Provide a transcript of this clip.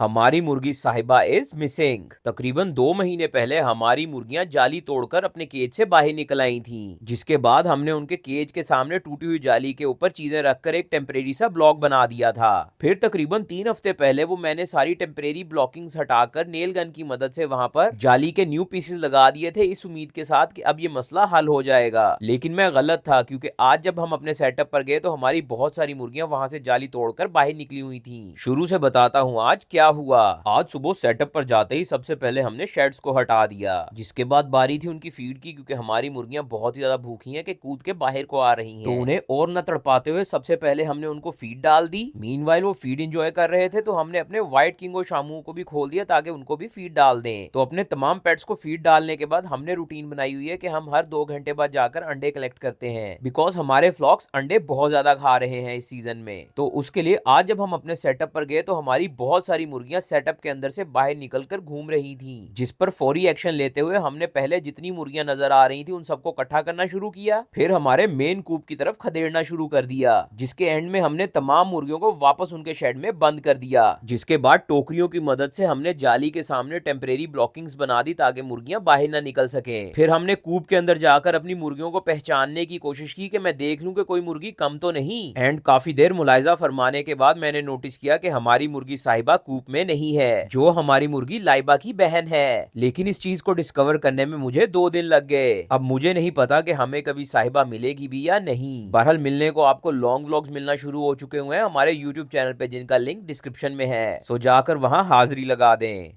हमारी मुर्गी साहिबा इज मिसिंग। तकरीबन 2 महीने पहले हमारी मुर्गियां जाली तोड़कर अपने केज से बाहर निकल आई थीं, जिसके बाद हमने उनके केज के सामने टूटी हुई जाली के ऊपर चीजें रखकर एक टेम्परेरी सा ब्लॉक बना दिया था। फिर तकरीबन 3 हफ्ते पहले वो मैंने सारी टेम्परेरी ब्लॉकिंग्स हटाकर नेल गन की मदद से वहां पर जाली के न्यू पीसेस लगा दिए थे, इस उम्मीद के साथ कि अब ये मसला हल हो जाएगा। लेकिन मैं गलत था, क्योंकि आज जब हम अपने सेटअप पर गए तो हमारी बहुत सारी मुर्गियां वहां से जाली तोड़कर बाहर निकली हुई थी। शुरू से बताता हूँ आज क्या हुआ। आज सुबह सेटअप पर जाते ही सबसे पहले हमने शेड्स को हटा दिया, जिसके बाद बारी थी उनकी फीड की, क्योंकि हमारी मुर्गियां बहुत ही ज्यादा भूखी हैं कि कूद के बाहर को आ रही हैं। तो उन्हें और न तड़पाते हुए सबसे पहले हमने उनको फीड डाल दी। मीनवाइल वो फीड एंजॉय कर रहे थे, तो हमने अपने व्हाइट किंग और शामू को भी खोल दिया ताकि उनको भी फीड डाल दें। तो अपने तमाम पेट्स को फीड डालने के बाद हमने रूटीन बनाई हुई है कि हम हर 2 घंटे बाद जाकर अंडे कलेक्ट करते हैं, बिकॉज हमारे फ्लॉक्स अंडे बहुत ज्यादा खा रहे हैं इस सीजन में। तो उसके लिए आज जब हम अपने सेटअप पर गए तो हमारी बहुत सारी मुर्गियां सेटअप के अंदर से बाहर निकलकर घूम रही थी, जिस पर फौरी एक्शन लेते हुए हमने पहले जितनी मुर्गियां नजर आ रही थी उन सबको इकट्ठा करना शुरू किया। फिर हमारे मेन कूप की तरफ खदेड़ना शुरू कर दिया, जिसके एंड में हमने तमाम मुर्गियों को वापस उनके शेड में बंद कर दिया। जिसके बाद टोकरियों की मदद से हमने जाली के सामने टेम्परेरी ब्लॉकिंग्स बना दी ताकि मुर्गियां बाहर ना निकल सके। फिर हमने कूप के अंदर जाकर अपनी मुर्गियों को पहचानने की कोशिश की कि मैं देख लूं कि कोई मुर्गी कम तो नहीं। एंड काफी देर मुलायजा फरमाने के बाद मैंने नोटिस किया कि हमारी मुर्गी साहिबा कूप में नहीं है, जो हमारी मुर्गी लाइबा की बहन है। लेकिन इस चीज को डिस्कवर करने में मुझे 2 दिन लग गए। अब मुझे नहीं पता कि हमें कभी साहिबा मिलेगी भी या नहीं। बहरहाल मिलने को आपको लॉन्ग व्लॉग्स मिलना शुरू हो चुके हुए हैं हमारे यूट्यूब चैनल पे, जिनका लिंक डिस्क्रिप्शन में है, सो जाकर वहां हाजिरी लगा दें।